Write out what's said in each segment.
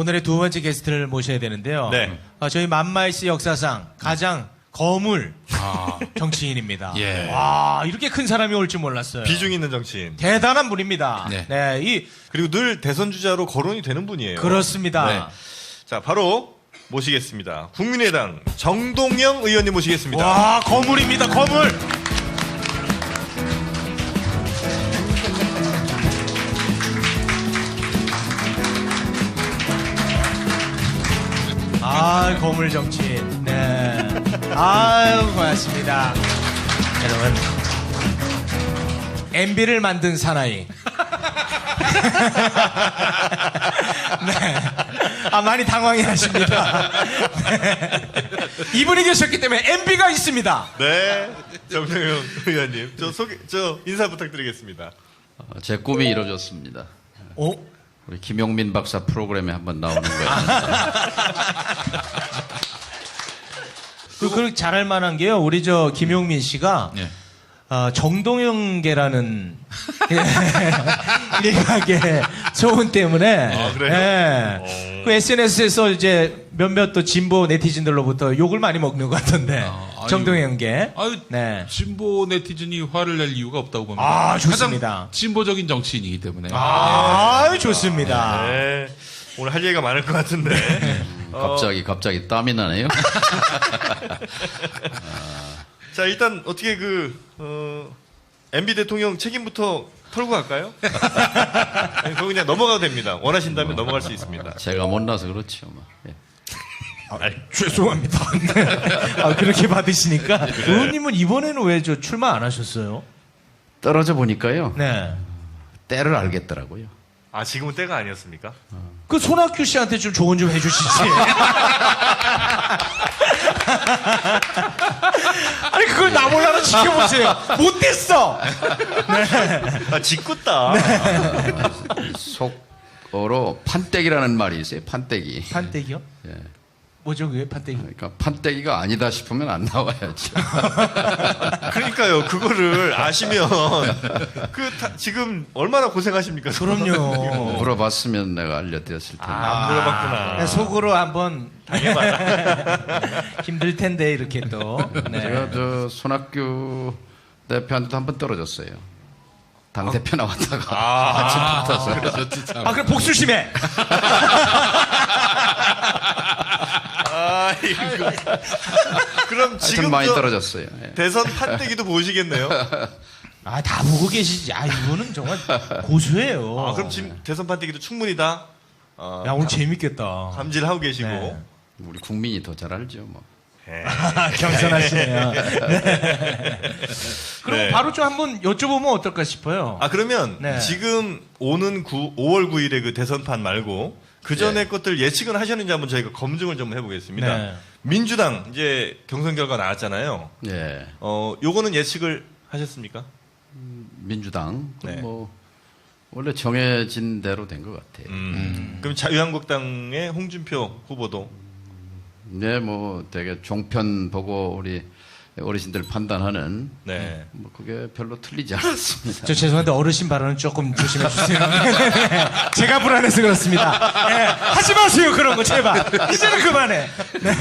오늘의 두 번째 게스트를 모셔야 되는데요. 네. 저희 만마이스 역사상 가장 거물 정치인입니다. 예. 와, 이렇게 큰 사람이 올 줄 몰랐어요. 비중 있는 정치인. 대단한 분입니다. 네. 네, 그리고 늘 대선 주자로 거론이 되는 분이에요. 그렇습니다. 네. 자, 바로 모시겠습니다. 국민의당 정동영 의원님 모시겠습니다. 와, 거물입니다, 거물. 아, 거물 정치인. 네. 아유, 고맙습니다. 여러분. MB를 만든 사나이. 네. 아, 많이 당황해 하십니다. 네. 이분이 계셨기 때문에 MB가 있습니다. 네. 정동영 의원님. 저 인사 부탁드리겠습니다. 제 꿈이 이루어졌습니다. 오? 우리 김용민 박사 프로그램에 한번 나오는 거예요. 그 잘할 만한 게요. 우리 저 김용민 씨가 예. 정동영계라는 일각의 소문 때문에 그래요? 예. 그 SNS에서 이제 몇몇 또 진보 네티즌들로부터 욕을 많이 먹는 것 같던데 아유, 정동영계. 아유, 네. 진보 네티즌이 화를 낼 이유가 없다고 봅니다. 아, 좋습니다. 가장 진보적인 정치인이기 때문에. 아, 좋습니다. 네. 오늘 할 얘기가 많을 것 같은데. 갑자기 땀이 나네요. 자, 일단 어떻게 MB 대통령 책임부터 털고 갈까요? 아니, 그거 그냥 넘어가도 됩니다. 원하신다면 넘어갈 수 있습니다. 제가 못나서 그렇죠. 뭐. 예. 죄송합니다. 네. 아, 그렇게 받으시니까. 의원님은 이번에는 왜 저 출마 안 하셨어요? 떨어져 보니까요. 네. 때를 알겠더라고요. 아, 지금은 때가 아니었습니까? 그 손학규 씨한테 좀 조언 좀 해주시지. 아니, 그걸 나 몰라라 지켜보세요. 못됐어. 아, 짓궂다. 속어로 판때기라는 말이 있어요. 판때기. 판때기요? 예. 뭐죠, 그게 판때기? 그러니까 판때기가 아니다 싶으면 안 나와야죠. 그러니까요. 그거를 아시면 지금 얼마나 고생하십니까? 그럼요. 물어봤으면 내가 알려드렸을 텐데. 안 물어봤구나. 네, 속으로 한번 힘들 텐데 이렇게 또. 네. 제가 저 손학규 대표한테도 한번 떨어졌어요. 당 대표 나왔다가 아침부터 그러셨지, 참. 아, 그럼 복수심해. 아이고. 그럼 하여튼 지금 많이 떨어졌어요. 예. 대선 판때기도 보시겠네요. 아, 다 보고 계시지. 아, 이거는 정말 고수예요. 아, 그럼 지금 대선 판때기도 충분히 다 야, 오늘 재밌겠다. 감지를 하고 계시고. 네. 우리 국민이 더 잘 알죠. 뭐. 네. 겸손하시네요. 네. 그럼 네. 바로 좀 한번 여쭤보면 어떨까 싶어요. 아, 그러면 네. 지금 오는 5월 9일에 그 대선판 말고 그 전에 것들 예측은 하셨는지 한번 저희가 검증을 좀 해보겠습니다. 네. 민주당 이제 경선 결과 나왔잖아요. 예. 요거는 예측을 하셨습니까? 민주당 네. 뭐 원래 정해진 대로 된 것 같아요. 그럼 자유한국당의 홍준표 후보도 네, 뭐 되게 종편 보고 우리 어르신들 판단하는 네. 뭐 그게 별로 틀리지 않았습니다. 저 죄송한데 어르신 발언은 조금 조심해 주세요. 제가 불안해서 그렇습니다. 네, 하지 마세요 그런 거 제발. 이제는 그만해. 네.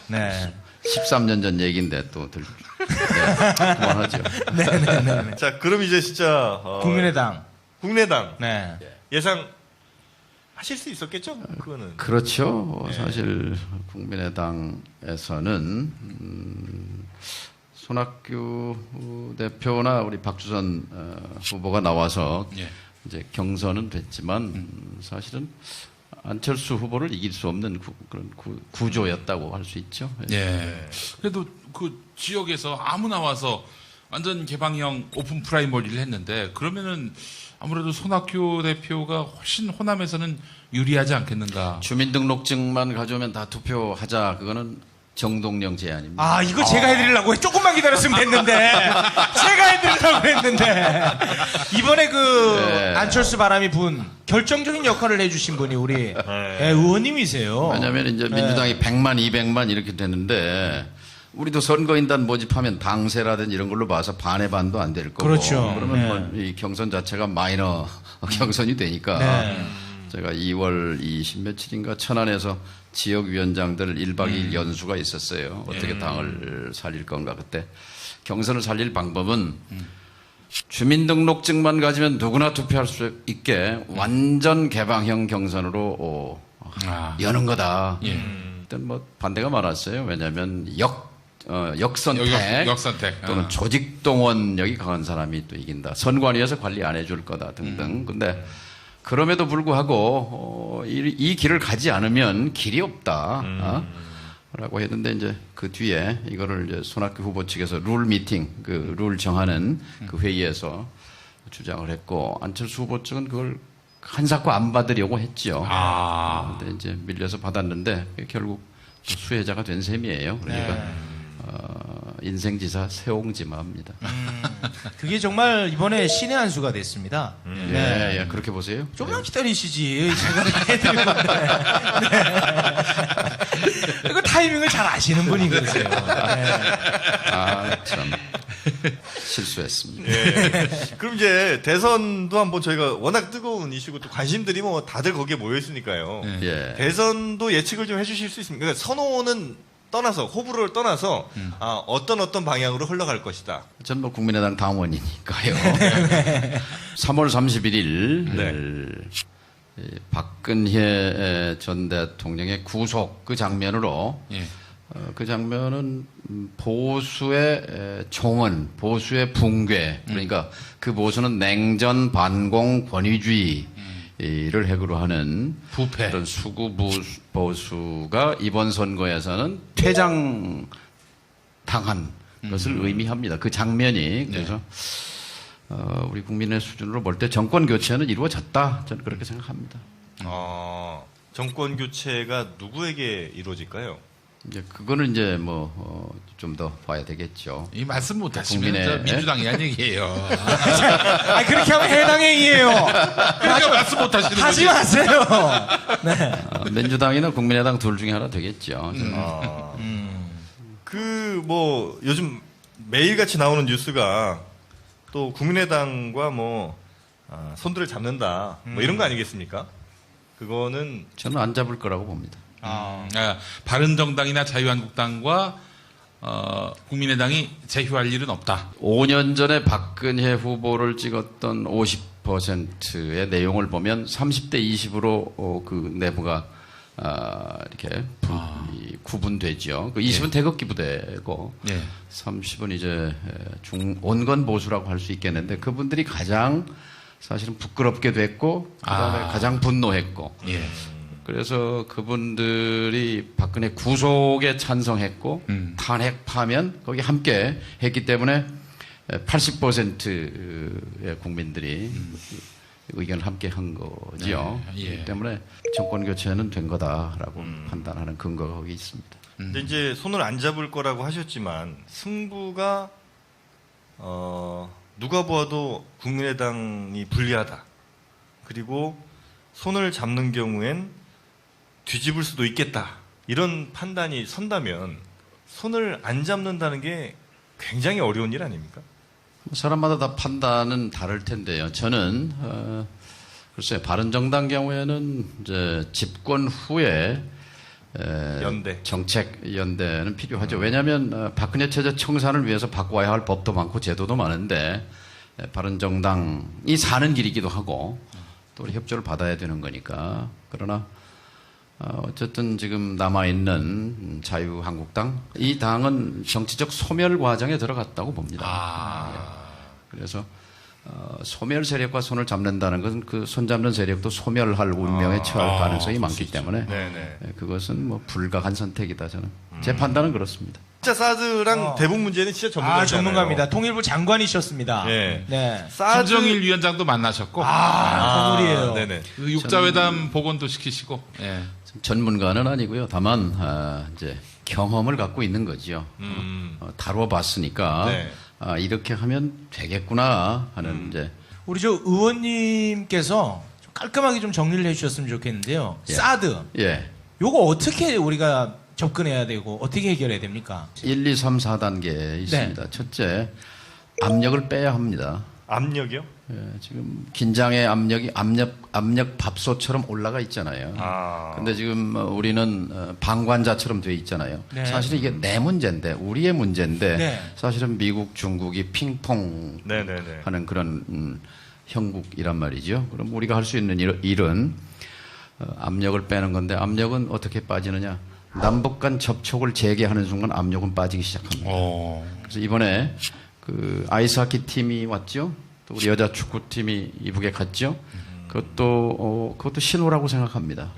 네. 13년 전 얘기인데 또 그만하죠. 네네네. 자, 그럼 이제 진짜 국민의당. 국민의당 네. 예상 하실 수 있었겠죠? 그거는. 그렇죠. 사실 국민의당에서는 손학규 대표나 우리 박주선 후보가 나와서 예. 이제 경선은 됐지만 사실은 안철수 후보를 이길 수 없는 그런 구조였다고 할 수 있죠. 예. 그래도 그 지역에서 아무나 와서 완전 개방형 오픈 프라이머리를 했는데 그러면은 아무래도 손학규 대표가 훨씬 호남에서는 유리하지 않겠는가. 주민등록증만 가져오면 다 투표하자. 그거는 정동영 제안입니다. 아, 이거 제가 해드리려고 조금만 기다렸으면 됐는데. 제가 해드리려고 했는데. 이번에 네. 안철수 바람이 분 결정적인 역할을 해주신 분이 우리 의원님이세요. 왜냐하면 이제 민주당이 100만, 200만 이렇게 되는데 우리도 선거인단 모집하면 당세라든지 이런 걸로 봐서 반의 반도 안 될 거고. 그렇죠. 그러면 뭐 이 경선 자체가 마이너 경선이 되니까. 네. 제가 2월 20 며칠인가 천안에서 지역위원장들 1박 2일 연수가 있었어요. 어떻게 당을 살릴 건가. 그때 경선을 살릴 방법은 주민등록증만 가지면 누구나 투표할 수 있게 완전 개방형 경선으로 여는 거다. 일단 뭐 반대가 많았어요. 왜냐하면 역선택 역선택. 또는 조직 동원력이 강한 사람이 또 이긴다. 선관위에서 관리 안 해줄 거다 등등. 근데 그럼에도 불구하고 이 길을 가지 않으면 길이 없다. 라고 했는데 이제 그 뒤에 이거를 이제 손학규 후보 측에서 룰 미팅, 그 룰 정하는 그 회의에서 주장을 했고 안철수 후보 측은 그걸 한사코 안 받으려고 했죠. 근데 이제 밀려서 받았는데 결국 수혜자가 된 셈이에요. 그러니까 인생지사 세옹지마입니다. 그게 정말 이번에 신의 한 수가 됐습니다. 예, 예, 그렇게 보세요. 조금만 기다리시지. 제가 해드릴 건데. 네. 이거 타이밍을 잘 아시는 분이 그러세요. 네. 참 실수했습니다. 예. 그럼 이제 대선도 한번 저희가 워낙 뜨거운 이슈고 또 관심들이 뭐 다들 거기에 모여 있으니까요. 예. 대선도 예측을 좀 해주실 수 있습니까? 그러니까 선호는 떠나서 호불호를 떠나서 어떤 방향으로 흘러갈 것이다. 전 뭐 국민의당 당원이니까요. 3월 31일 박근혜 전 대통령의 구속 그 장면으로 그 장면은 보수의 총원, 보수의 붕괴, 그러니까 그 보수는 냉전, 반공, 권위주의를 핵으로 하는 부패. 그런 수구 보수가 이번 선거에서는 퇴장 당한 것을 의미합니다. 그 장면이. 그래서 우리 국민의 수준으로 볼 때 정권 교체는 이루어졌다. 저는 그렇게 생각합니다. 정권 교체가 누구에게 이루어질까요? 이제 그거는 이제 뭐 좀 더 봐야 되겠죠. 이 말씀 못 하시면 국민의- 저 민주당이 한 얘기예요. 아, 그렇게 하면 해당행위예요. 그러니까 말씀 못 하시는 하지 거지. 마세요. 네. 민주당이나 국민의당 둘 중에 하나 되겠죠. 그 뭐 요즘 매일같이 나오는 뉴스가 또 국민의당과 뭐 손들을 잡는다 뭐 이런 거 아니겠습니까? 그거는 저는 안 잡을 거라고 봅니다. 바른정당이나 자유한국당과 국민의당이 제휴할 일은 없다. 5년 전에 박근혜 후보를 찍었던 50%의 내용을 보면 30대 20으로 그 내부가 이렇게 구분되죠. 그 20은 태극기 부대고 30은 이제 온건 보수라고 할 수 있겠는데 그분들이 가장 사실은 부끄럽게도 했고 그다음에 가장 분노했고 그래서 그분들이 박근혜 구속에 찬성했고 탄핵 파면 거기 함께 했기 때문에 80%의 국민들이 의견을 함께 한 거지요. 그렇기 때문에 정권 교체는 된 거다라고 판단하는 근거가 거기 있습니다. 근데 이제 손을 안 잡을 거라고 하셨지만 승부가 누가 보아도 국민의당이 불리하다. 그리고 손을 잡는 경우엔 뒤집을 수도 있겠다. 이런 판단이 선다면 손을 안 잡는다는 게 굉장히 어려운 일 아닙니까? 사람마다 다 판단은 다를 텐데요. 저는 글쎄요, 바른정당 경우에는 이제 집권 후에 연대. 정책 연대는 필요하죠. 왜냐하면 박근혜 체제 청산을 위해서 바꿔야 할 법도 많고 제도도 많은데 바른정당이 사는 길이기도 하고 또 우리 협조를 받아야 되는 거니까. 그러나 어쨌든 지금 남아있는 자유한국당 이 당은 정치적 소멸 과정에 들어갔다고 봅니다. 그래서 소멸 세력과 손을 잡는다는 것은 그 손잡는 세력도 소멸할 운명에 처할 가능성이 많기 때문에 그것은 뭐 불가한 선택이다. 저는 제 판단은 그렇습니다. 진짜 사드랑 대북 문제는 진짜 전문가잖아요. 전문가입니다. 통일부 장관이셨습니다. 네. 김정일 위원장도 만나셨고 건물이에요. 네네. 그 육자회담 복원도 시키시고 전문가는 아니고요. 다만 이제 경험을 갖고 있는 거지요. 다뤄봤으니까 이렇게 하면 되겠구나 하는 이제 우리 저 의원님께서 좀 깔끔하게 좀 정리를 해주셨으면 좋겠는데요. 사드. 요거 어떻게 우리가 접근해야 되고 어떻게 해결해야 됩니까? 1, 2, 3, 4단계 있습니다. 첫째, 압력을 빼야 합니다. 압력이요? 예, 지금 긴장의 압력이 압력 밥솥처럼 올라가 있잖아요. 근데 지금 우리는 방관자처럼 돼 있잖아요. 네. 사실은 이게 내 문제인데, 우리의 문제인데, 네. 사실은 미국, 중국이 핑퐁 네네네. 하는 그런 형국이란 말이죠. 그럼 우리가 할 수 있는 일은 압력을 빼는 건데, 압력은 어떻게 빠지느냐? 남북 간 접촉을 재개하는 순간 압력은 빠지기 시작합니다. 그래서 이번에 그 아이스하키 팀이 왔죠. 또 우리 여자 축구팀이 이북에 갔죠. 그것도 신호라고 생각합니다.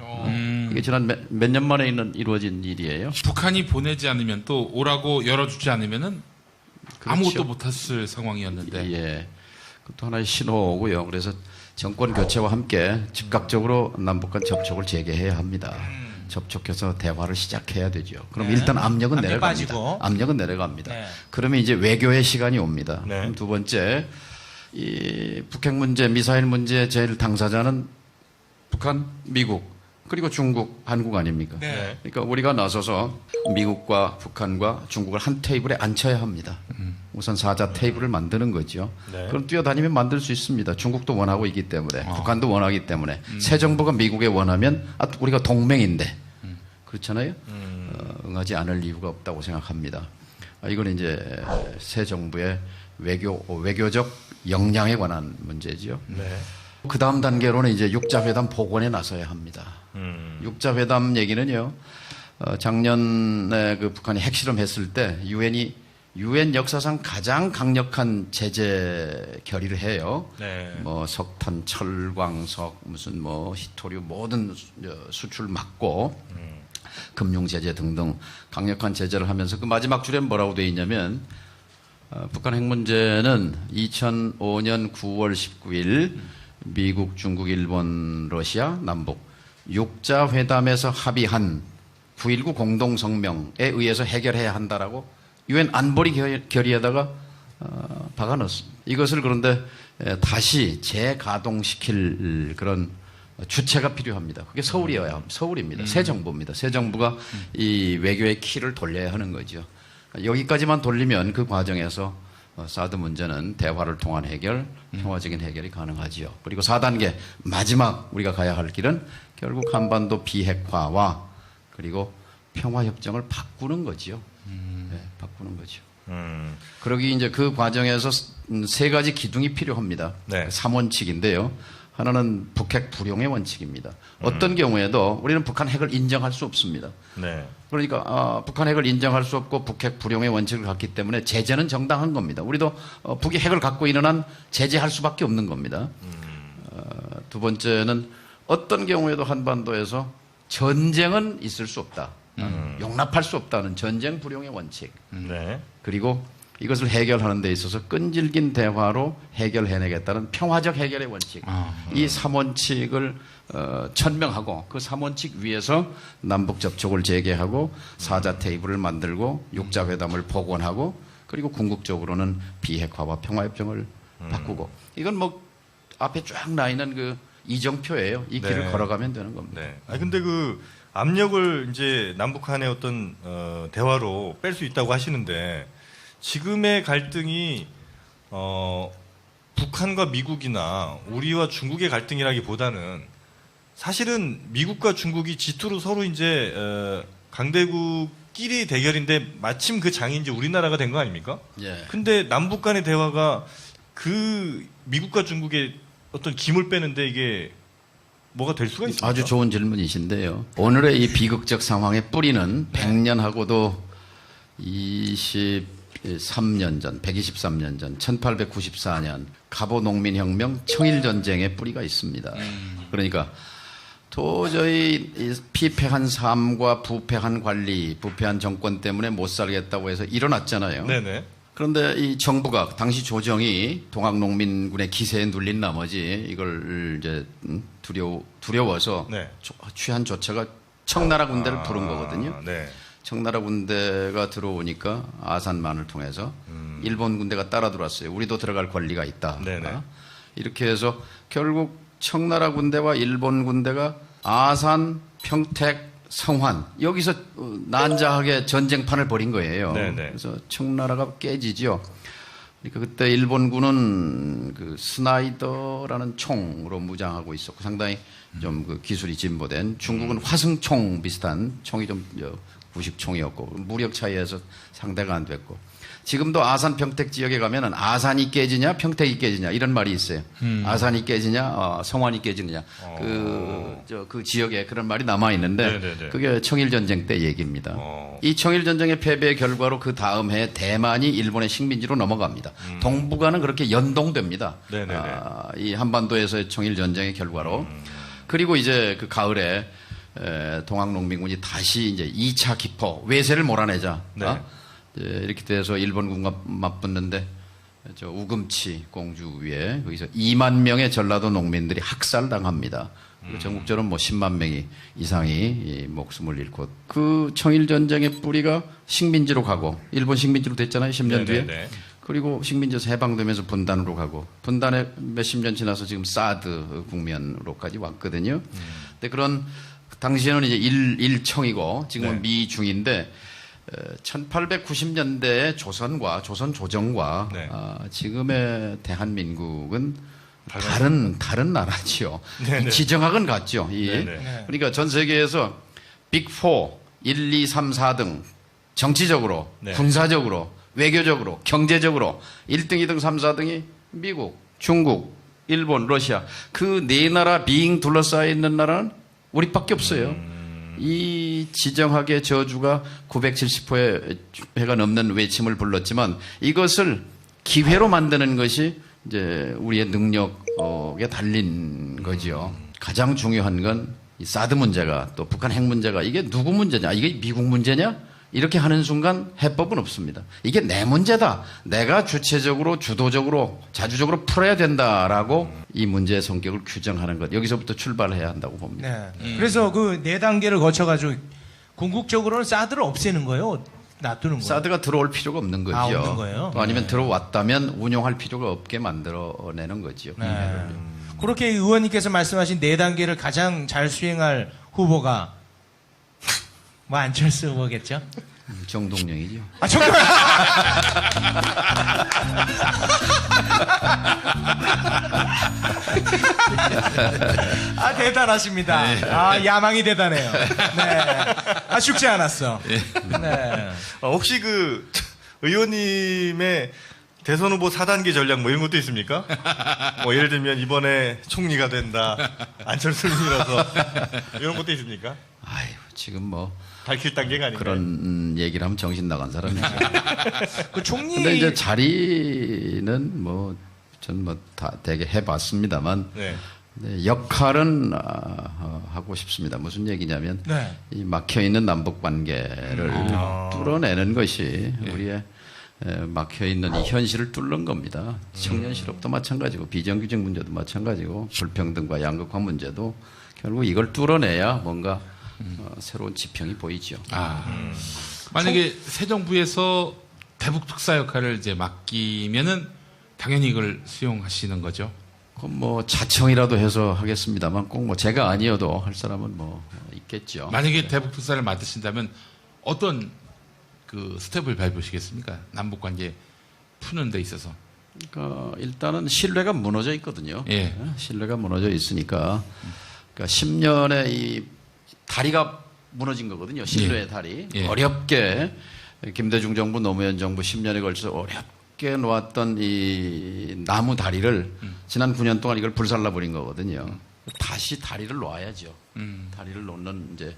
이게 지난 몇 년 만에 이루어진 일이에요. 북한이 보내지 않으면 또 오라고 열어주지 않으면은 그렇죠. 아무것도 못했을 상황이었는데. 예, 그것도 하나의 신호고요. 그래서 정권 교체와 함께 즉각적으로 남북 간 접촉을 재개해야 합니다. 접촉해서 대화를 시작해야 되죠. 그럼 네. 일단 압력은 압력 내려갑니다. 빠지고. 압력은 내려갑니다. 네. 그러면 이제 외교의 시간이 옵니다. 네. 그럼 두 번째, 이 북핵 문제, 미사일 문제 제일 당사자는 북한, 미국, 그리고 중국, 한국 아닙니까? 네. 그러니까 우리가 나서서 미국과 북한과 중국을 한 테이블에 앉혀야 합니다. 우선 사자 테이블을 만드는 거죠. 네. 그럼 뛰어다니면 만들 수 있습니다. 중국도 원하고 있기 때문에, 북한도 원하기 때문에, 새 정부가 미국에 원하면 우리가 동맹인데, 그렇잖아요. 응하지 않을 이유가 없다고 생각합니다. 이건 이제 새 정부의 외교적 역량에 관한 문제지요. 네. 그 다음 단계로는 이제 육자회담 복원에 나서야 합니다. 육자회담 얘기는요, 작년에 그 북한이 핵실험했을 때 유엔 역사상 가장 강력한 제재 결의를 해요. 네. 뭐 석탄, 철광석, 무슨 뭐 히토류 모든 수출 막고 금융 제재 등등 강력한 제재를 하면서 그 마지막 줄에 뭐라고 돼 있냐면 북한 핵 문제는 2005년 9월 19일 미국, 중국, 일본, 러시아, 남북 육자 회담에서 합의한 9.19 공동성명에 의해서 해결해야 한다라고 유엔 안보리 결의에다가 박아넣었습니다. 이것을 그런데 다시 재가동시킬 그런 주체가 필요합니다. 그게 서울입니다. 새 정부입니다. 새 정부가 이 외교의 키를 돌려야 하는 거죠. 여기까지만 돌리면 그 과정에서 사드 문제는 대화를 통한 해결, 평화적인 해결이 가능하지요. 그리고 4단계 마지막 우리가 가야 할 길은 결국 한반도 비핵화와 그리고 평화협정을 바꾸는 거지요. 네, 바꾸는 거죠. 그러기 이제 그 과정에서 세 가지 기둥이 필요합니다. 네. 3원칙인데요. 하나는 북핵 불용의 원칙입니다. 어떤 경우에도 우리는 북한 핵을 인정할 수 없습니다. 네. 그러니까 북한 핵을 인정할 수 없고 북핵 불용의 원칙을 갖기 때문에 제재는 정당한 겁니다. 우리도 북이 핵을 갖고 있는 한 제재할 수밖에 없는 겁니다. 두 번째는 어떤 경우에도 한반도에서 전쟁은 있을 수 없다. 용납할 수 없다는 전쟁 불용의 원칙. 네. 그리고 이것을 해결하는 데 있어서 끈질긴 대화로 해결해내겠다는 평화적 해결의 원칙. 이 3원칙을 천명하고 그 3원칙 위에서 남북 접촉을 재개하고 사자 테이블을 만들고 육자회담을 복원하고 그리고 궁극적으로는 비핵화와 평화협정을 바꾸고 이건 뭐 앞에 쫙 나 있는 그 이정표예요. 이 길을 네. 걸어가면 되는 겁니다. 네. 근데 그 압력을 이제 남북한의 어떤 대화로 뺄 수 있다고 하시는데 지금의 갈등이 북한과 미국이나 우리와 중국의 갈등이라기보다는 사실은 미국과 중국이 G2로 서로 이제 강대국끼리 대결인데 마침 그 장이 이제 우리나라가 된 거 아닙니까? 예. 근데 남북 간의 대화가 그 미국과 중국의 어떤 김을 빼는데 이게 뭐가 될 수가 있습니까? 아주 좋은 질문이신데요. 오늘의 이 비극적 상황의 뿌리는 100년하고도 23년 전, 123년 전, 1894년 갑오 농민혁명, 청일전쟁의 뿌리가 있습니다. 그러니까 도저히 이 피폐한 삶과 부패한 관리, 부패한 정권 때문에 못 살겠다고 해서 일어났잖아요. 네네. 그런데 이 정부가 당시 조정이 동학농민군의 기세에 눌린 나머지 이걸 이제 두려워서 네. 취한 조처가 청나라 군대를 부른 거거든요. 네. 청나라 군대가 들어오니까 아산만을 통해서 일본 군대가 따라 들어왔어요. 우리도 들어갈 권리가 있다. 네네. 이렇게 해서 결국 청나라 군대와 일본 군대가 아산, 평택, 성환 여기서 난자하게 전쟁판을 벌인 거예요. 네네. 그래서 청나라가 깨지죠. 그러니까 그때 일본군은 그 스나이더라는 총으로 무장하고 있었고 상당히 좀 그 기술이 진보된, 중국은 화승총 비슷한 총이 좀 구식총이었고 무력 차이에서 상대가 안 됐고, 지금도 아산 평택 지역에 가면은 아산이 깨지냐 평택이 깨지냐 이런 말이 있어요. 아산이 깨지냐 성완이 깨지느냐 그 지역에 그런 말이 남아 있는데 네네네. 그게 청일 전쟁 때 얘기입니다. 이 청일 전쟁의 패배의 결과로 그 다음 해에 대만이 일본의 식민지로 넘어갑니다. 동북아는 그렇게 연동됩니다. 네네네. 이 한반도에서의 청일 전쟁의 결과로. 그리고 이제 그 가을에 동학농민군이 다시 이제 2차 기포 외세를 몰아내자. 네. 이렇게 돼서 일본군과 맞붙는데 저 우금치 공주 위에 거기서 2만 명의 전라도 농민들이 학살당합니다. 그리고 전국적으로 뭐 10만 명이 이상이 이 목숨을 잃고, 그 청일 전쟁의 뿌리가 식민지로 가고 일본 식민지로 됐잖아요. 10년 뒤에. 네네네. 그리고 식민지에서 해방되면서 분단으로 가고, 분단에 몇십 년 지나서 지금 사드 국면으로까지 왔거든요. 근데 그런 당시에는 이제 일청이고 지금은 네. 미중인데 1890년대의 조선과 조선 조정과 네. 지금의 대한민국은 달라요? 다른 나라지요. 네네. 지정학은 같죠. 네네. 그러니까 전 세계에서 빅4 1, 2, 3, 4등 정치적으로, 네. 군사적으로, 외교적으로, 경제적으로 1등, 2등, 3, 4등이 미국, 중국, 일본, 러시아, 그 네 나라 빙 둘러싸여 있는 나라는 우리밖에 없어요. 이 지정학의 저주가 970회가 넘는 외침을 불렀지만 이것을 기회로 만드는 것이 이제 우리의 능력에 달린 거지요. 가장 중요한 건 이 사드 문제가, 또 북한 핵 문제가 이게 누구 문제냐? 이게 미국 문제냐? 이렇게 하는 순간 해법은 없습니다. 이게 내 문제다. 내가 주체적으로, 주도적으로, 자주적으로 풀어야 된다라고 이 문제의 성격을 규정하는 것. 여기서부터 출발해야 한다고 봅니다. 네. 그래서 그 네 단계를 거쳐가지고 궁극적으로는 사드를 없애는 거예요? 놔두는 거예요? 사드가 들어올 필요가 없는 거죠. 없는 거예요? 또 아니면 들어왔다면 운용할 필요가 없게 만들어내는 거죠. 네. 그렇게 의원님께서 말씀하신 네 단계를 가장 잘 수행할 후보가 뭐 안철수 후보겠죠? 정동영이죠. 아 정말. 아 대단하십니다. 아 야망이 대단해요. 네. 아 죽지 않았어. 네. 혹시 그 의원님의 대선 후보 4단계 전략 뭐 이런 것도 있습니까? 뭐 예를 들면 이번에 총리가 된다, 안철수를 밀어서 이런 것도 있습니까? 아유, 지금 뭐 밝힐 단계가 아닌가요? 그런 얘기를 하면 정신 나간 사람이죠. 그 총리. 근데 이제 자리는 뭐 전 뭐 다 되게 해봤습니다만 네. 네, 역할은 하고 싶습니다. 무슨 얘기냐면 네. 이 막혀 있는 남북 관계를 뚫어내는 것이 우리의 막혀 있는 이 현실을 뚫는 겁니다. 청년 실업도 마찬가지고 비정규직 문제도 마찬가지고 불평등과 양극화 문제도 결국 이걸 뚫어내야 뭔가 새로운 지평이 보이죠. 만약에 새 정부에서 대북 특사 역할을 이제 맡기면은 당연히 이걸 수용하시는 거죠. 그럼 뭐 자청이라도 해서 하겠습니다만 꼭 뭐 제가 아니어도 할 사람은 뭐 있겠죠. 만약에 대북 특사를 맡으신다면 어떤 그 스텝을 밟으시겠습니까? 남북 관계 푸는 데 있어서. 그러니까 일단은 신뢰가 무너져 있거든요. 예. 신뢰가 무너져 있으니까 그러니까 10년의 이 다리가 무너진 거거든요. 신뢰의 다리. 예. 어렵게 김대중 정부, 노무현 정부 10년에 걸쳐서 어렵게 놓았던 이 나무 다리를 지난 9년 동안 이걸 불살라 버린 거거든요. 다시 다리를 놓아야죠. 다리를 놓는 이제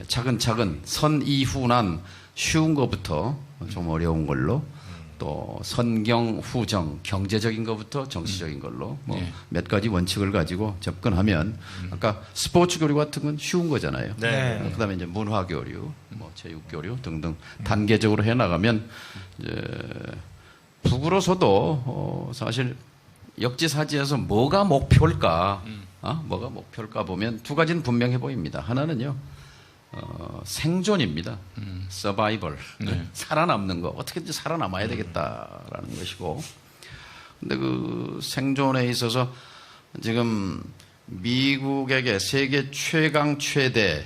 차근차근 선이후난 쉬운 것부터 좀 어려운 걸로, 또 선경 후정 경제적인 것부터 정치적인 걸로 뭐 몇 가지 원칙을 가지고 접근하면 아까 스포츠 교류 같은 건 쉬운 거잖아요. 네. 그다음에 이제 문화 교류, 뭐 체육 교류 등등 단계적으로 해 나가면 이제 북으로서도 사실 역지사지에서 뭐가 목표일까, 뭐가 목표일까 보면 두 가지는 분명해 보입니다. 하나는요. 생존입니다. 서바이벌. 살아남는 거. 어떻게든지 살아남아야 되겠다라는 것이고. 근데 그 생존에 있어서 지금 미국에게 세계 최강 최대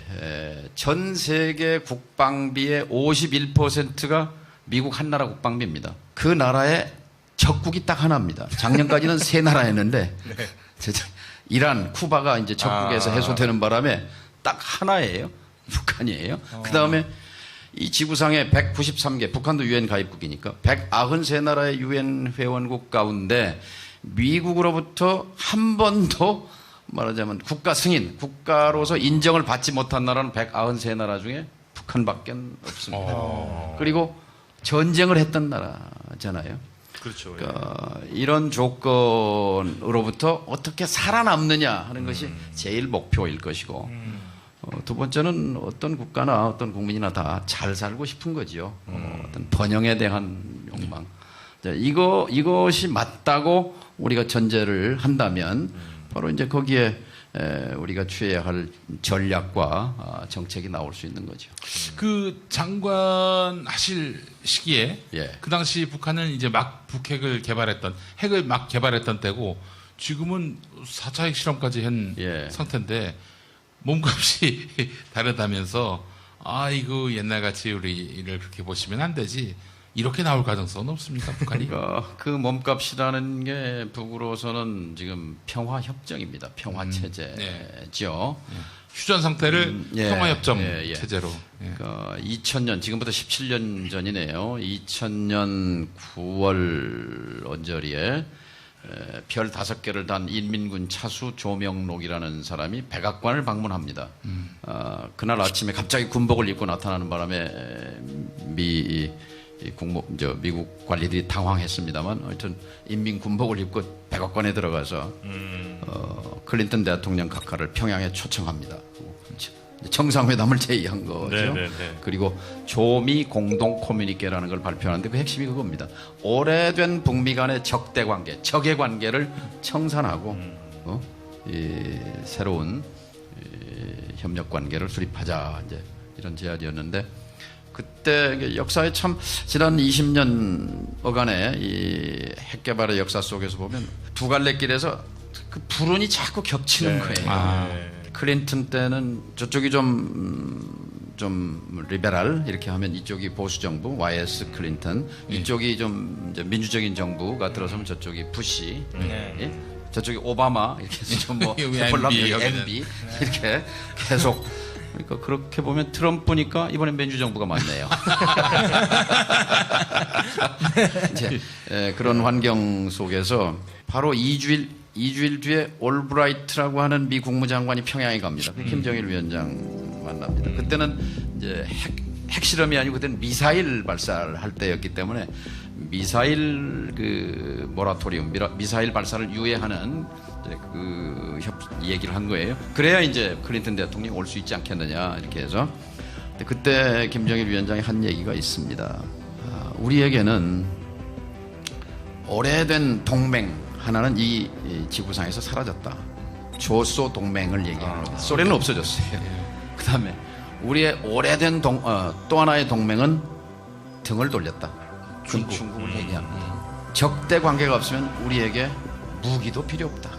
전 세계 국방비의 51%가 미국 한 나라 국방비입니다. 그 나라의 적국이 딱 하나입니다. 작년까지는 세 나라였는데 이란, 쿠바가 이제 적국에서 해소되는 바람에 딱 하나예요. 북한이에요. 그 다음에 이 지구상에 193개, 북한도 유엔 가입국이니까 193나라의 유엔 회원국 가운데 미국으로부터 한 번도 말하자면 국가 승인, 국가로서 인정을 받지 못한 나라는 193나라 중에 북한밖에 없습니다. 그리고 전쟁을 했던 나라잖아요. 그렇죠. 그러니까 이런 조건으로부터 어떻게 살아남느냐 하는 것이 제일 목표일 것이고 두 번째는 어떤 국가나 어떤 국민이나 다 잘 살고 싶은 거지요. 어떤 번영에 대한 욕망. 이것이 맞다고 우리가 전제를 한다면 바로 이제 거기에 우리가 취해야 할 전략과 정책이 나올 수 있는 거죠. 그 장관 하실 시기에 예. 그 당시 북한은 이제 막 북핵을 개발했던 핵을 막 개발했던 때고 지금은 4차 핵실험까지 한 예. 상태인데 몸값이 다르다면서 이거 옛날같이 우리를 그렇게 보시면 안 되지 이렇게 나올 가능성은 없습니까 북한이? 그러니까 그 몸값이라는 게 북으로서는 지금 평화협정입니다. 평화체제죠. 휴전 상태를 예, 평화협정 예. 체제로. 그러니까 2000년, 지금부터 17년 전이네요. 2000년 9월 언저리에 별 5개를 단 인민군 차수 조명록이라는 사람이 백악관을 방문합니다. 그날 아침에 갑자기 군복을 입고 나타나는 바람에 미국 관리들이 당황했습니다만 하여튼 인민 군복을 입고 백악관에 들어가서 클린턴 대통령 각하를 평양에 초청합니다. 정상회담을 제의한 거죠. 네네네. 그리고 조미 공동 커뮤니케라는 걸 발표하는데 그 핵심이 그겁니다. 오래된 북미 간의 적대 관계, 적의 관계를 청산하고 이 새로운 협력 관계를 수립하자 이제 이런 제안이었는데 그때 역사에 참 지난 20년여간의 이 핵개발의 역사 속에서 보면 두 갈래 길에서 그 불운이 자꾸 겹치는 거예요. 클린턴 때는 저쪽이 좀 리베랄 이렇게 하면 이쪽이 보수 정부 YS 클린턴 이쪽이 좀 이제 민주적인 정부가 들어서면 저쪽이 부시 예? 저쪽이 오바마 이렇게 해서 좀뭐 MB 이렇게 계속 그러니까 그렇게 보면 트럼프니까 이번엔 민주정부가 맞네요. 이제 그런 환경 속에서 바로 2주일 뒤에 올브라이트라고 하는 미 국무장관이 평양에 갑니다. 김정일 위원장 만납니다. 그때는 이제 핵실험이 아니고 그때는 미사일 발사를 할 때였기 때문에 미사일 그 모라토리움, 미사일 발사를 유예하는 이제 그 얘기를 한 거예요. 그래야 이제 클린턴 대통령이 올 수 있지 않겠느냐 이렇게 해서. 근데 그때 김정일 위원장이 한 얘기가 있습니다. 우리에게는 오래된 동맹 하나는 이 지구상에서 사라졌다. 조소 동맹을 얘기하는 겁니다. 소련은 없어졌어요. 그 다음에 우리의 오래된 또 하나의 동맹은 등을 돌렸다. 중국을 얘기합니다. 적대 관계가 없으면 우리에게 무기도 필요 없다.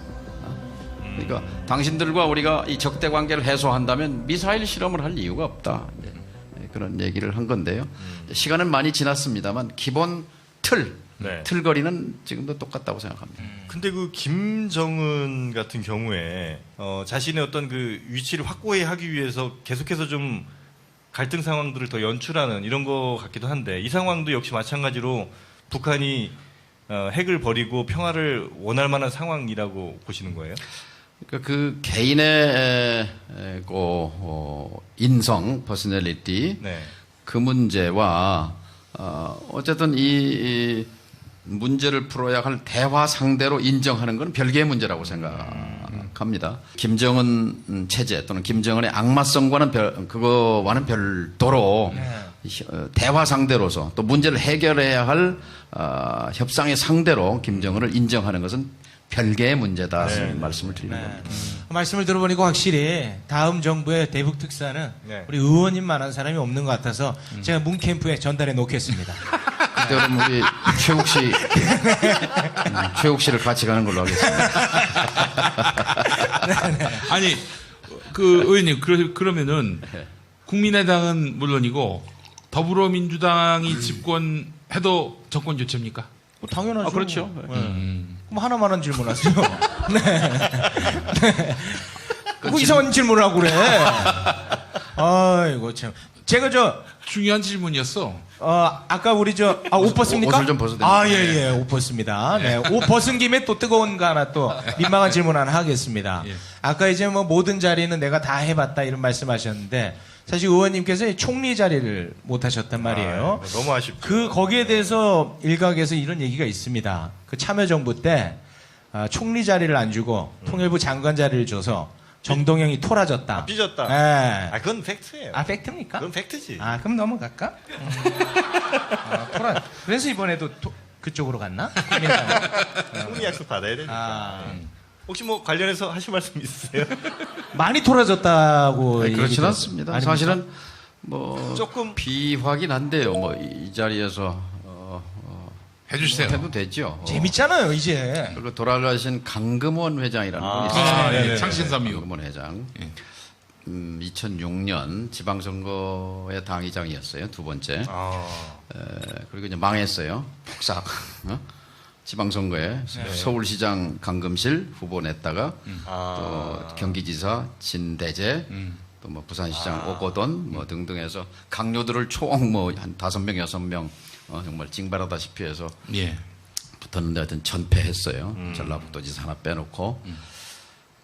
그러니까 당신들과 우리가 이 적대 관계를 해소한다면 미사일 실험을 할 이유가 없다. 그런 얘기를 한 건데요. 시간은 많이 지났습니다만 기본 틀거리는 지금도 똑같다고 생각합니다. 근데 그 김정은 같은 경우에 자신의 어떤 그 위치를 확고히 하기 위해서 계속해서 좀 갈등 상황들을 더 연출하는 이런 거 같기도 한데 이 상황도 역시 마찬가지로 북한이 핵을 버리고 평화를 원할 만한 상황이라고 보시는 거예요? 그러니까 그 개인의 인성, 퍼스널리티 그 문제와 어쨌든 이 문제를 풀어야 할 대화 상대로 인정하는 건 별개의 문제라고 생각합니다. 김정은 체제 또는 김정은의 악마성과는 그거와는 별도로 대화 상대로서 또 문제를 해결해야 할 협상의 상대로 김정은을 인정하는 것은 별개의 문제다 말씀을 드리는 겁니다. 말씀을 들어보니까 확실히 다음 정부의 대북 특사는 우리 의원님만한 사람이 없는 것 같아서 제가 문캠프에 전달해 놓겠습니다. 그때 그럼 우리 최욱 씨를 같이 가는 걸로 하겠습니다. 아니 그 의원님 그러면은 국민의당은 물론이고 더불어민주당이 집권해도 정권 교체입니까? 당연하죠. 그렇죠. 네. 그럼 하나만한 질문하세요. 네. 뭐 이상한 질문을 하고 그래. 아이고 참. 제가 중요한 질문이었어. 아까 우리 옷 벗습니까? 옷을 좀 벗어도 됩니까? 예, 옷 벗습니다. 네, 옷 벗은 김에 또 뜨거운 거 하나 또 민망한 질문 하나 하겠습니다. 예. 아까 이제 뭐 모든 자리는 내가 다 해봤다 이런 말씀하셨는데 사실 의원님께서 총리 자리를 못 하셨단 말이에요. 너무 아쉽죠. 거기에 대해서 일각에서 이런 얘기가 있습니다. 그 참여정부 때 총리 자리를 안 주고 통일부 장관 자리를 줘서 정동영이 토라졌다. 삐졌다. 예. 그건 팩트예요. 팩트입니까? 그건 팩트지. 그럼 넘어갈까? 그래서 이번에도 그쪽으로 갔나? 총리 약속 받아야 되니까. 혹시 뭐 관련해서 하실 말씀 있으세요? 많이 토라졌다고. 아니, 그렇진 얘기 않습니다. 아닙니까? 사실은 뭐 조금 비화긴 한데요. 뭐 이 자리에서 해주세요. 해도 되죠. 재밌잖아요, 이제. 그리고 돌아가신 강금원 회장이라는 분이 있어요. 예, 창신삼이요. 강금원 회장. 예. 2006년 지방선거의 당의장이었어요. 두 번째. 아, 그리고 이제 망했어요. 폭삭. 지방선거에 서울시장 강금실 후보 냈다가 또 경기지사 진대재 또 뭐 부산시장 오거돈 뭐 등등해서 강요들을 총 뭐 한 5명 6명 정말 징발하다시피 해서 예. 붙었는데 하여튼 전패했어요. 전라북도지사 하나 빼놓고.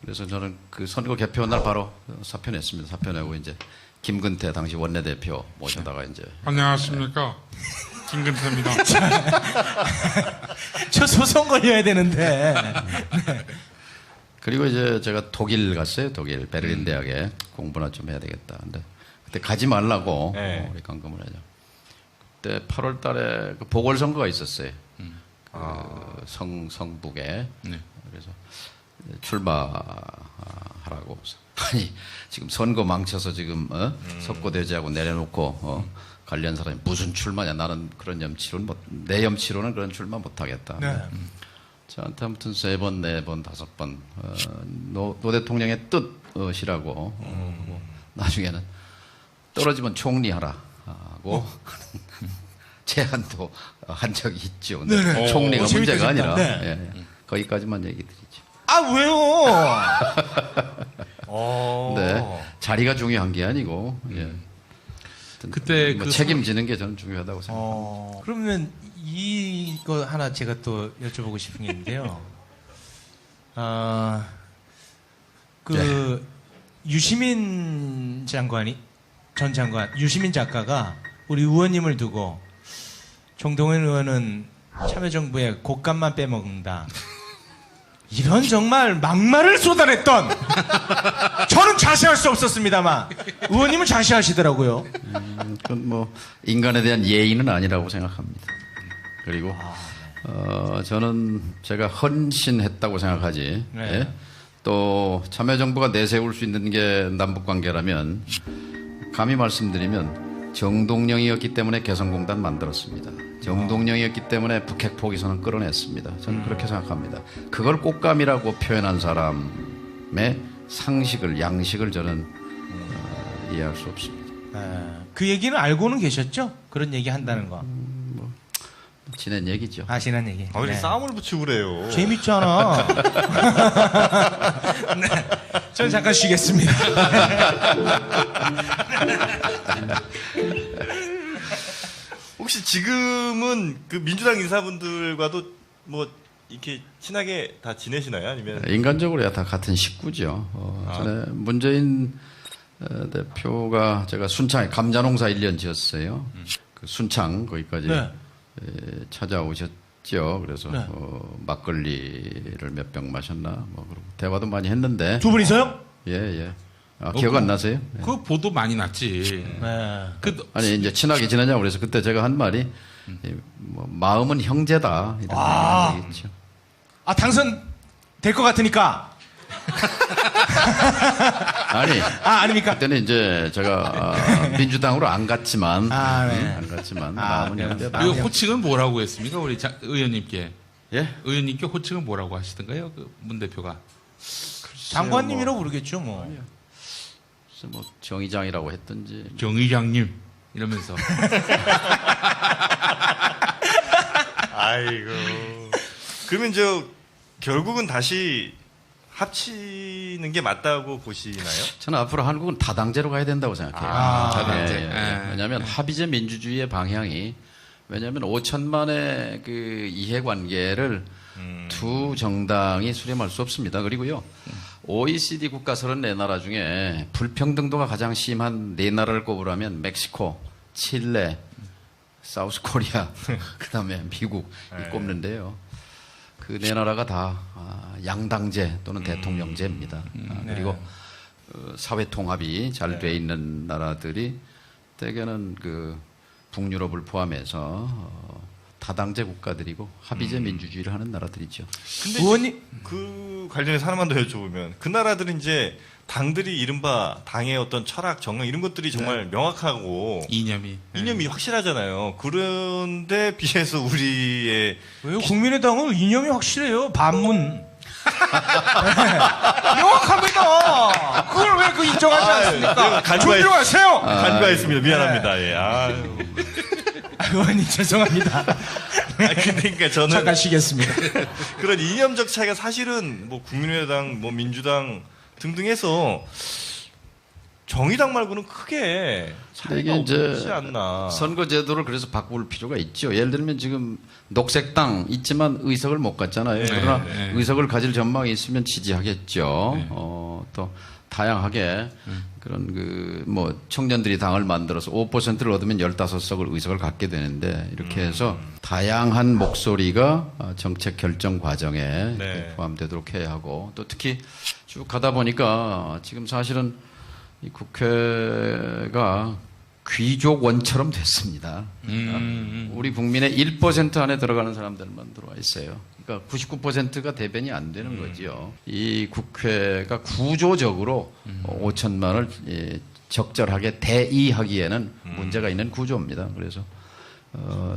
그래서 저는 그 선거 개표 날 바로 사표 냈습니다. 사표 내고 이제 김근태 당시 원내대표 모셔다가 이제 안녕하십니까. 김근태입니다. 저 소송 걸려야 되는데. 그리고 이제 제가 독일 갔어요. 독일 베를린 대학에 공부나 좀 해야 되겠다. 근데 그때 가지 말라고 네. 우리 강금을 하죠. 그때 8월 달에 그 보궐선거가 있었어요. 성북에. 네. 그래서 출마하라고. 아니, 지금 선거 망쳐서 지금, 석고대제하고 내려놓고, 관련 사람이 무슨 출마냐. 나는 그런 염치로는 내 염치로는 그런 출마 못하겠다. 네. 저한테 아무튼 3번, 4번, 5번, 노 대통령의 뜻이라고, 나중에는 떨어지면 총리하라 하고, 제안도 한 적이 있죠. 근데 네네. 총리가 재밌다, 문제가 재밌다. 아니라, 네. 예. 거기까지만 얘기 드리죠. 왜요? 네. 자리가 중요한 게 아니고, 예. 그때 뭐 그 책임지는 게 저는 중요하다고 생각합니다. 그러면 이거 하나 제가 또 여쭤보고 싶은 게 있는데요. 유시민 전 장관, 유시민 작가가 우리 의원님을 두고 정동현 의원은 참여정부의 곶감만 빼먹는다. 이런 정말 막말을 쏟아냈던 저는 자세할 수 없었습니다만 의원님은 자세하시더라고요. 그건 뭐 인간에 대한 예의는 아니라고 생각합니다. 그리고 저는 제가 헌신했다고 생각하지. 네. 예? 또 참여정부가 내세울 수 있는 게 남북관계라면 감히 말씀드리면 정동영이었기 때문에 개성공단 만들었습니다. 정동영이었기 때문에 북핵 포기선언 끌어냈습니다. 저는 그렇게 생각합니다. 그걸 꽃감이라고 표현한 사람의 상식을 양식을 저는 이해할 수 없습니다. 그 얘기는 알고는 계셨죠? 그런 얘기 한다는 거. 지낸 얘기죠. 아시는 얘기. 왜 이렇게 네. 싸움을 붙이고 그래요? 재밌잖아. 네. 저는 잠깐 쉬겠습니다. 혹시 지금은 그 민주당 인사분들과도 뭐 이렇게 친하게 다 지내시나요? 아니면 인간적으로야 다 같은 식구죠. 전에 문재인 대표가 제가 순창에 감자농사 1년 지었어요. 그 순창 거기까지 네. 찾아오셨죠. 그래서 네. 막걸리를 몇 병 마셨나 뭐 그러고 대화도 많이 했는데 두 분이서요? 예. 기억 안 나세요? 예. 그 보도 많이 났지. 네. 아니 이제 친하게 지내냐고 그래서 그때 제가 한 말이 뭐 마음은 형제다 이런 얘기 있죠. 당선 될 것 같으니까. 아니 아닙니까? 그때는 이제 제가 민주당으로 안 갔지만 네. 안 갔지만 마음은 네. 형제다. 그 호칭은 뭐라고 했습니까? 우리 의원님께. 예? 의원님께 호칭은 뭐라고 하시던가요? 그 문 대표가. 장관님이라고 부르겠죠, 뭐. 글쎄 뭐 정의장이라고 했든지 정 의장님 이러면서. 아이고. 그러면 결국은 다시 합치는 게 맞다고 보시나요? 저는 앞으로 한국은 다당제로 가야 된다고 생각해요. 다당제. 예. 왜냐하면 합의제 민주주의의 방향이 왜냐하면 5천만의 그 이해관계를 두 정당이 수렴할 수 없습니다. 그리고요, OECD 국가 34나라 중에 불평등도가 가장 심한 4나라를 꼽으라면 멕시코, 칠레, 사우스 코리아, 그 다음에 미국 꼽는데요. 그 4나라가 다 양당제 또는 대통령제입니다. 그리고 사회 통합이 잘 돼 있는 나라들이 대개는 그 북유럽을 포함해서 다당제 국가들이고 합의제 민주주의를 하는 나라들이죠. 근데 의원님 그 관련해서 하나만 더 여쭤보면 그 나라들은 이제 당들이 이른바 당의 어떤 철학, 정강 이런 것들이 정말 명확하고 이념이 확실하잖아요. 그런데 비해서 우리의 왜요? 국민의당은 이념이 확실해요. 반문. 명확합니다. 그걸 왜 그 인정하지 않습니까? 존중하세요. 간과했습니다. 미안합니다. 예. 아유. 의원님 죄송합니다. 그러니까 저는 잠깐 쉬겠습니다. 그런 이념적 차이가 사실은 뭐 국민의당, 뭐 민주당 등등 해서 정의당 말고는 크게 차이가 이게 이제 없지 않나. 선거제도를 그래서 바꿀 필요가 있죠. 예를 들면 지금 녹색당 있지만 의석을 못 갖잖아요. 그러나 의석을 가질 전망이 있으면 지지하겠죠. 또 다양하게 그런 뭐 청년들이 당을 만들어서 5%를 얻으면 15석을 의석을 갖게 되는데 이렇게 해서 다양한 목소리가 정책 결정 과정에 포함되도록 해야 하고 또 특히 쭉 가다 보니까 지금 사실은 이 국회가 귀족원처럼 됐습니다. 우리 국민의 1% 안에 들어가는 사람들만 들어와 있어요. 그러니까 99%가 대변이 안 되는 거지요. 이 국회가 구조적으로 5천만을 적절하게 대의하기에는 문제가 있는 구조입니다. 그래서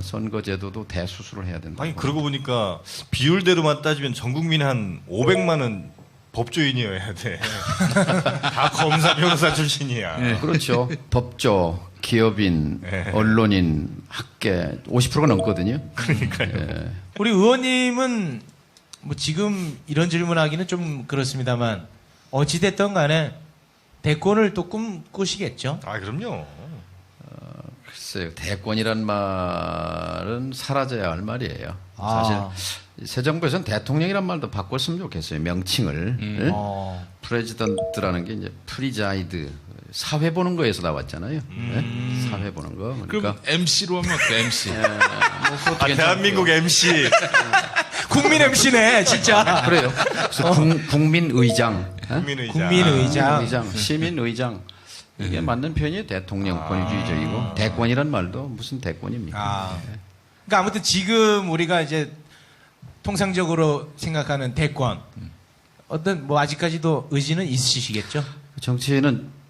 선거제도도 대수술을 해야 된다. 아니 그러고 보니까 비율대로만 따지면 전 국민 한 500만은 법조인이어야 돼. 다 검사, 변호사 출신이야. 그렇죠. 법조, 기업인, 언론인, 학계 50%가 넘거든요. 그러니까요. 우리 의원님은 뭐 지금 이런 질문하기는 좀 그렇습니다만 어찌됐든 간에 대권을 또 꿈꾸시겠죠? 아 그럼요. 글쎄요. 대권이란 말은 사라져야 할 말이에요. 사실 새 정부에서는 대통령이란 말도 바꿨으면 좋겠어요. 명칭을. 프레지던트라는 게 이제 프리자이드 사회 보는 거에서 나왔잖아요. 네? 사회 보는 거. 그럼 그러니까 MC로 하면 어때? MC. 아, 대한민국 MC. 국민 MC네 진짜. 그래요. 그래서 국민의장. 국민의장. 시민의장. 이게 맞는 표현이 대통령 권위주의적이고 대권이란 말도 무슨 대권입니까? 그러니까 아무튼 지금 우리가 이제 통상적으로 생각하는 대권 어떤 뭐 아직까지도 의지는 있으시겠죠? 정치인은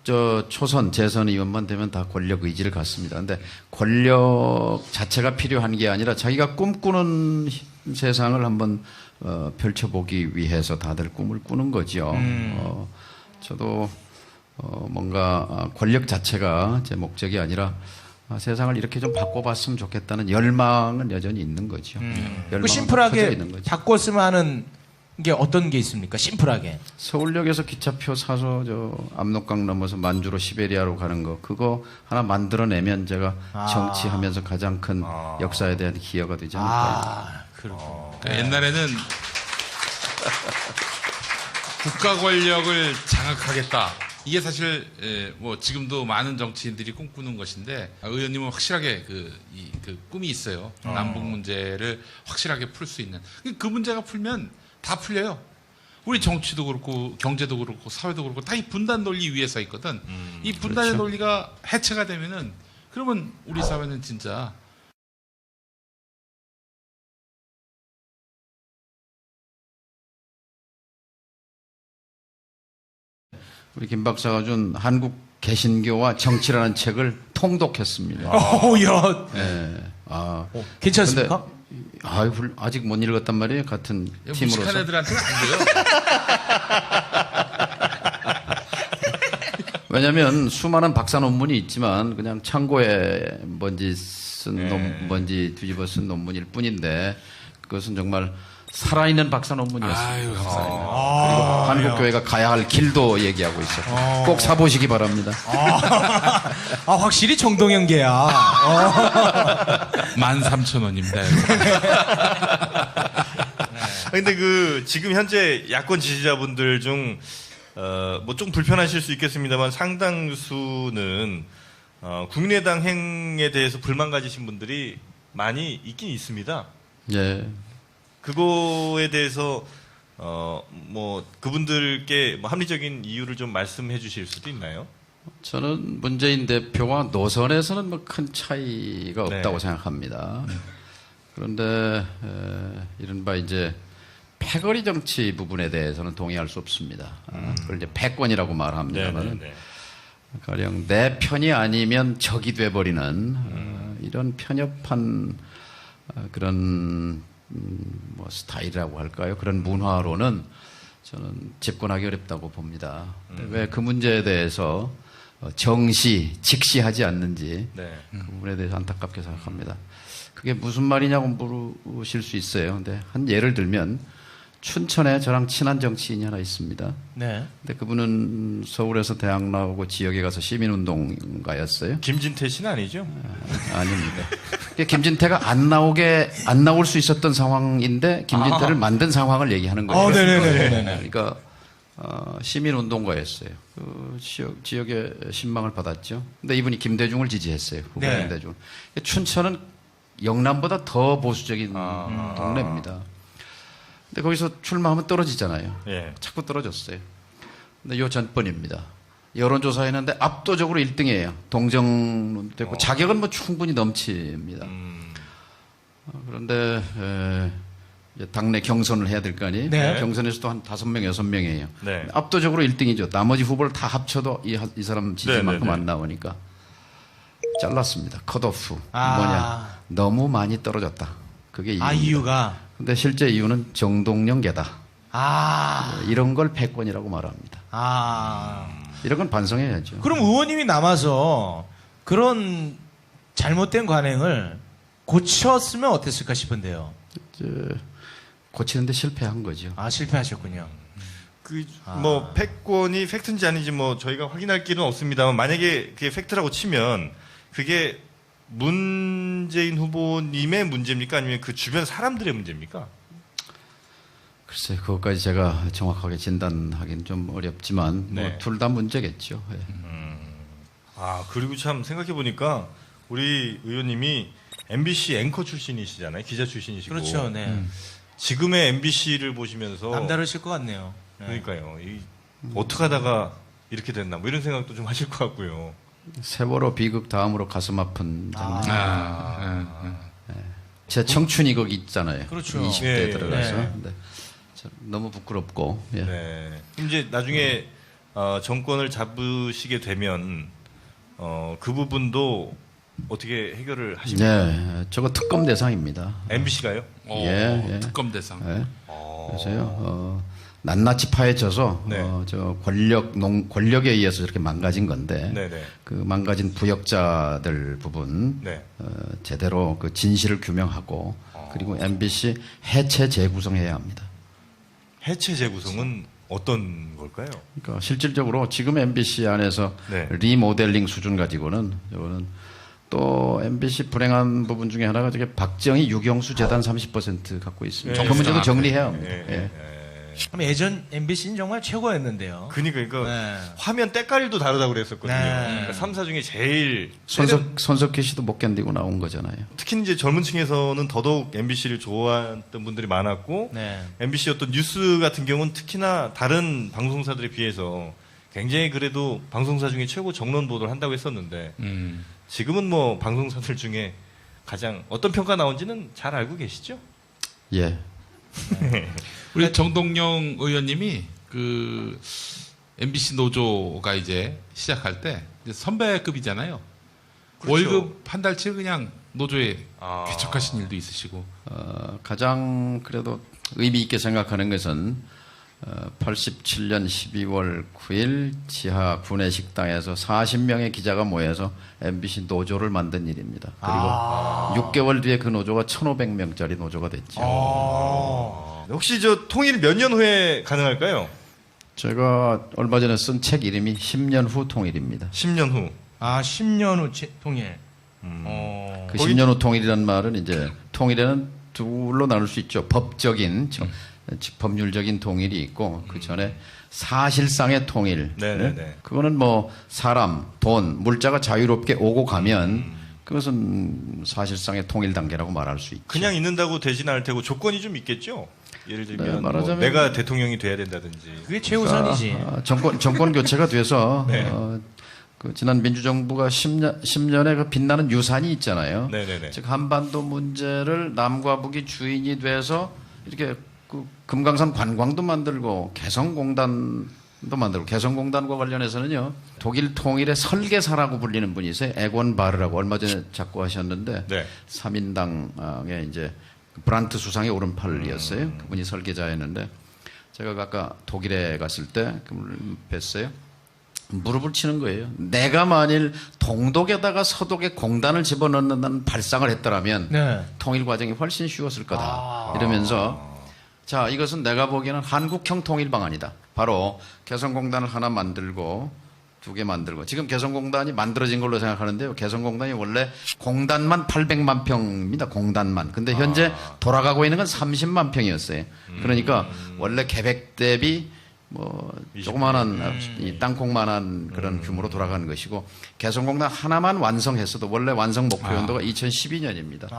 초선 재선 의원만 되면 다 권력 의지를 갖습니다. 근데 권력 자체가 필요한 게 아니라 자기가 꿈꾸는 세상을 한번 펼쳐보기 위해서 다들 꿈을 꾸는 거죠. 저도 뭔가 권력 자체가 제 목적이 아니라 세상을 이렇게 좀 바꿔봤으면 좋겠다는 열망은 여전히 있는 거죠. 그 심플하게 있는 거죠. 바꿨으면 하는 게 어떤 게 있습니까? 심플하게. 서울역에서 기차표 사서 압록강 넘어서 만주로 시베리아로 가는 거 그거 하나 만들어내면 제가 정치하면서 가장 큰 역사에 대한 기여가 되지 않을까. 그렇군요. 그러니까 옛날에는 국가 권력을 장악하겠다. 이게 사실 뭐 지금도 많은 정치인들이 꿈꾸는 것인데 의원님은 확실하게 그 꿈이 있어요. 남북 문제를 확실하게 풀 수 있는. 그 문제가 풀면 다 풀려요. 우리 정치도 그렇고 경제도 그렇고 사회도 그렇고 다 이 분단 논리 위에 서 있거든. 이 분단의 그렇죠. 논리가 해체가 되면은 그러면 우리 사회는 진짜 우리 김 박사가 준 한국 개신교와 정치라는 책을 통독했습니다. 야, 예. 괜찮습니까? 근데, 아직 못 읽었단 말이에요. 같은 팀으로서. 무식한 애들한테는 안 돼요. 왜냐하면 수많은 박사 논문이 있지만 그냥 창고에 먼지 뒤집어 쓴 논문일 뿐인데 그것은 정말 살아있는 박사 논문이었습니다. 아유, 감사합니다. 그리고 한국교회가 가야 할 길도 얘기하고 있어요. 꼭 사보시기 바랍니다. 아, 확실히 정동영계야. 13,000원입니다. 근데 그 지금 현재 야권 지지자분들 중 뭐 좀 불편하실 수 있겠습니다만 상당수는 국민의당 행에 대해서 불만 가지신 분들이 많이 있긴 있습니다. 예. 그거에 대해서 뭐 그분들께 뭐 합리적인 이유를 좀 말씀해 주실 수도 있나요? 저는 문재인 대표와 노선에서는 뭐 큰 차이가 없다고 네. 생각합니다. 그런데 이른바 이제 패거리 정치 부분에 대해서는 동의할 수 없습니다. 그걸 이제 패권이라고 말합니다만 가령 내 편이 아니면 적이 돼버리는 이런 편협한 그런 뭐 스타일이라고 할까요? 그런 문화로는 저는 집권하기 어렵다고 봅니다. 왜 그 문제에 대해서 정시, 직시하지 않는지 네. 그 부분에 대해서 안타깝게 생각합니다. 그게 무슨 말이냐고 물으실 수 있어요. 근데 한 예를 들면 춘천에 저랑 친한 정치인이 하나 있습니다. 네. 근데 그분은 서울에서 대학 나오고 지역에 가서 시민운동가였어요. 김진태 씨는 아니죠? 아닙니다. 김진태가 안 나올 수 있었던 상황인데 김진태를 만든 상황을 얘기하는 거예요. 네네네. 그러니까 시민운동가였어요. 그 지역에 신망을 받았죠. 근데 이분이 김대중을 지지했어요. 후보 네. 김대중. 춘천은 영남보다 더 보수적인 동네입니다. 근데 거기서 출마하면 떨어지잖아요. 예. 자꾸 떨어졌어요. 근데 요 전번입니다. 여론조사했는데 압도적으로 1등이에요. 동정론도 됐고 자격은 뭐 충분히 넘칩니다. 그런데 이제 당내 경선을 해야 될 거 아니에요? 네. 경선에서도 한 5명, 6명이에요. 네. 압도적으로 1등이죠. 나머지 후보를 다 합쳐도 이 사람 지지만큼 네. 안 나오니까 잘랐습니다. 컷오프. 아. 뭐냐? 너무 많이 떨어졌다. 그게 이유입니다. 이유가. 근데 실제 이유는 정동영계다. 이런 걸 패권이라고 말합니다. 이런 건 반성해야죠. 그럼 의원님이 남아서 그런 잘못된 관행을 고쳤으면 어땠을까 싶은데요. 고치는데 실패한 거죠. 실패하셨군요. 뭐 패권이 팩트인지 아닌지 뭐 저희가 확인할 길은 없습니다만 만약에 그게 팩트라고 치면 그게 문재인 후보님의 문제입니까? 아니면 그 주변 사람들의 문제입니까? 글쎄, 그것까지 제가 정확하게 진단하기는 좀 어렵지만 네. 둘 다 문제겠죠. 예. 그리고 참 생각해 보니까 우리 의원님이 MBC 앵커 출신이시잖아요. 기자 출신이시고. 그렇죠. 네. 지금의 MBC를 보시면서 남다르실 것 같네요. 네. 그러니까요. 어떻게 하다가 이렇게 됐나 뭐 이런 생각도 좀 하실 것 같고요. 세월호 비극 다음으로 가슴 아픈 장면. 제 청춘이 거기 있잖아요. 그렇죠. 20대 예, 들어가서. 네. 근데 너무 부끄럽고. 예. 네. 그럼 이제 나중에 정권을 잡으시게 되면 그 부분도 어떻게 해결을 하십니까? 네, 저거 특검 대상입니다. MBC가요? 예. 특검 대상. 예. 그래서요, 낱낱이 파헤쳐서 네. 저 권력에 의해서 저렇게 망가진 건데 네네. 그 망가진 부역자들 부분 네. 제대로 그 진실을 규명하고 그리고 MBC 해체 재구성해야 합니다. 해체 재구성은 어떤 걸까요? 그러니까 실질적으로 지금 MBC 안에서 네. 리모델링 수준 가지고는 이거는 또 MBC 불행한 부분 중에 하나가 저게 박정희 유경수 재단 30% 갖고 있습니다. 네. 그 문제도 정리해야 합니다. 예, 예. 예. 그럼 예전 MBC는 정말 최고였는데요. 그러니까 네. 화면 때깔도 다르다고 그랬었거든요. 네. 그러니까 3사 중에 제일 손석희 씨도 못 견디고 나온 거잖아요. 특히 이제 젊은 층에서는 더더욱 MBC를 좋아했던 분들이 많았고 네. MBC 어떤 뉴스 같은 경우는 특히나 다른 방송사들에 비해서 굉장히 그래도 방송사 중에 최고 정론 보도를 한다고 했었는데 지금은 뭐 방송사들 중에 가장 어떤 평가 나온지는 잘 알고 계시죠? 예. 우리 정동영 의원님이 그 MBC 노조가 이제 시작할 때 이제 선배급이잖아요. 그렇죠. 월급 한 달치 그냥 노조에 개척하신 일도 있으시고. 가장 그래도 의미 있게 생각하는 것은 87년 12월 9일 지하 구내식당에서 40명의 기자가 모여서 MBC 노조를 만든 일입니다. 그리고 6개월 뒤에 그 노조가 1,500명짜리 노조가 됐죠. 혹시 저 통일 몇 년 후에 가능할까요? 제가 얼마 전에 쓴 책 이름이 10년 후 통일입니다. 10년 후. 10년 후 통일. 그 10년 후 통일이라는 말은 이제 통일에는 둘로 나눌 수 있죠. 법적인, 법률적인 통일이 있고 그 전에 사실상의 통일. 네네네. 그거는 뭐 사람, 돈, 물자가 자유롭게 오고 가면 그것은 사실상의 통일 단계라고 말할 수 있죠. 그냥 있는다고 되진 않을 테고 조건이 좀 있겠죠? 예를 들면 네, 뭐 말하자면- 내가 대통령이 돼야 된다든지. 그게 최우선이지. 정권 교체가 돼서 네. 그 지난 민주정부가 10년의 그 빛나는 유산이 있잖아요. 네네네. 즉 한반도 문제를 남과 북이 주인이 돼서 이렇게 그 금강산 관광도 만들고 개성공단도 만들고 개성공단과 관련해서는요 독일 통일의 설계사라고 불리는 분이 있어요. 에곤 바르라고 얼마 전에 작고하셨는데 네. 3인당의 이제 브란트 수상의 오른팔이었어요. 그분이 설계자였는데 제가 아까 독일에 갔을 때 그분을 뵀어요. 무릎을 치는 거예요. 내가 만일 동독에다가 서독에 공단을 집어넣는 발상을 했더라면 네. 통일 과정이 훨씬 쉬웠을 거다. 이러면서 자 이것은 내가 보기에는 한국형 통일 방안이다. 바로 개성공단을 하나 만들고 2개 만들고 지금 개성공단이 만들어진 걸로 생각하는데요. 개성공단이 원래 공단만 800만 평입니다. 공단만. 근데 현재 돌아가고 있는 건 30만 평이었어요. 그러니까 원래 계획 대비 뭐 조그마한 이 땅콩만한 그런 규모로 돌아가는 것이고 개성공단 하나만 완성했어도 원래 완성 목표 연도가 2012년입니다.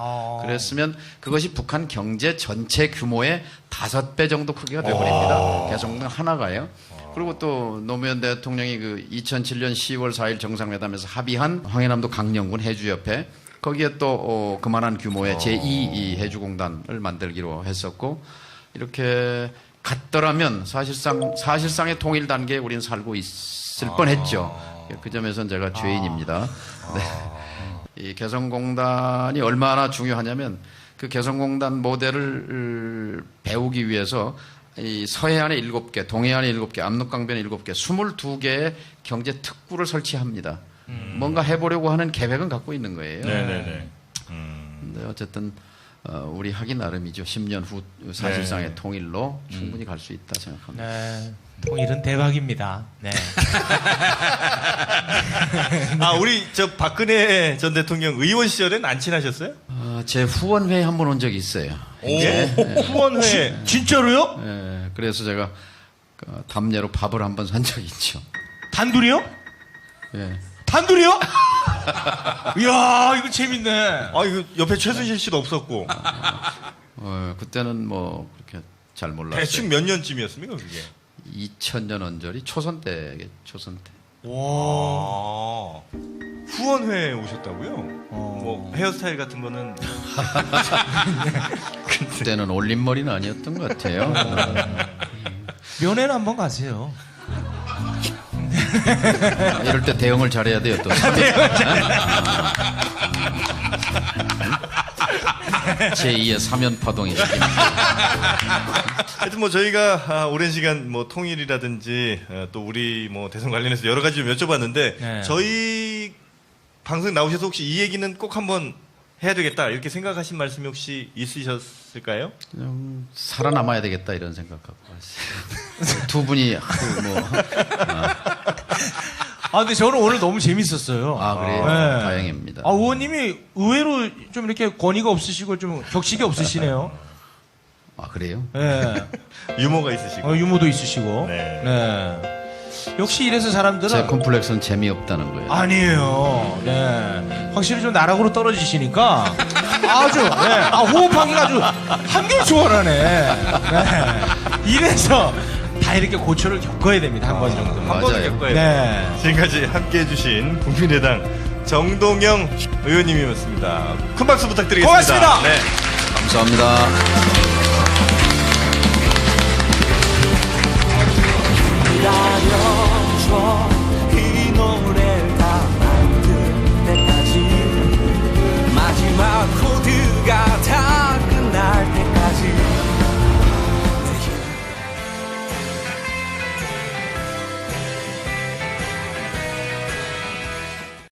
그랬으면 그것이 북한 경제 전체 규모의 5배 정도 크기가 되어버립니다. 개성공단 하나가요. 그리고 또 노무현 대통령이 그 2007년 10월 4일 정상회담에서 합의한 황해남도 강령군 해주협회 거기에 또 그만한 규모의 제2 이 해주공단을 만들기로 했었고 이렇게 갔더라면 사실상의 통일 단계에 우리는 살고 있을 뻔했죠. 그 점에서는 제가 죄인입니다. 네. 이 개성공단이 얼마나 중요하냐면 그 개성공단 모델을 배우기 위해서 이 서해안에 7개, 동해안에 7개, 압록강변에 7개, 22개의 경제 특구를 설치합니다. 뭔가 해보려고 하는 계획은 갖고 있는 거예요. 네네네. 근데 어쨌든 우리 하기 나름이죠. 10년 후 사실상의 통일로 충분히 갈 수 있다 생각합니다. 네. 통일은 대박입니다. 네. 우리 저 박근혜 전 대통령 의원 시절엔 안 친하셨어요? 제 후원회에 한 번 온 적이 있어요. 후원회. 진짜로요? 예, 그래서 제가 담례로 밥을 한 번 산 적이 있죠. 단둘이요? 예. 단둘이요? 이야, 이거 재밌네. 이거 옆에 최순실 씨도 없었고. 그때는 뭐 그렇게 잘 몰랐어요. 대충 몇 년쯤이었습니까, 그게? 2000년 언저리 초선 때겠죠. 초선 때. 와. 후원회에 오셨다고요? 뭐 헤어스타일 같은 거는 그때는 올림머리는 아니었던 것 같아요. 면회는 한번 가세요. 이럴 때 대응을 잘해야 돼요. 또 제2의 사면파동이 하여튼 뭐 저희가 오랜 시간 뭐 통일이라든지 또 우리 뭐 대선 관련해서 여러 가지 좀 여쭤봤는데 네. 저희 방송 나오셔서 혹시 이 얘기는 꼭 한번 해야 되겠다 이렇게 생각하신 말씀이 혹시 있으셨을까요? 그냥 살아남아야 되겠다 이런 생각하고 왔어요. 두 분이 하도 뭐 근데 저는 오늘 너무 재밌었어요. 그래요? 네. 다행입니다. 의원님이 의외로 좀 이렇게 권위가 없으시고 좀 격식이 없으시네요. 그래요? 네. 유머가 있으시고. 유머도 있으시고. 네. 네. 역시 이래서 사람들은 제 콤플렉스는 재미없다는 거예요. 아니에요. 네. 확실히 좀 나락으로 떨어지시니까 아주 호흡하기가 아주 한결 수월하네. 네. 이래서 다 이렇게 고초를 겪어야 됩니다. 한 번 정도. 한 번은 맞아요. 겪어야 네. 돼요. 지금까지 함께해 주신 국민의당 정동영 의원님이었습니다. 큰 박수 부탁드리겠습니다. 고맙습니다. 네. 감사합니다. 라디오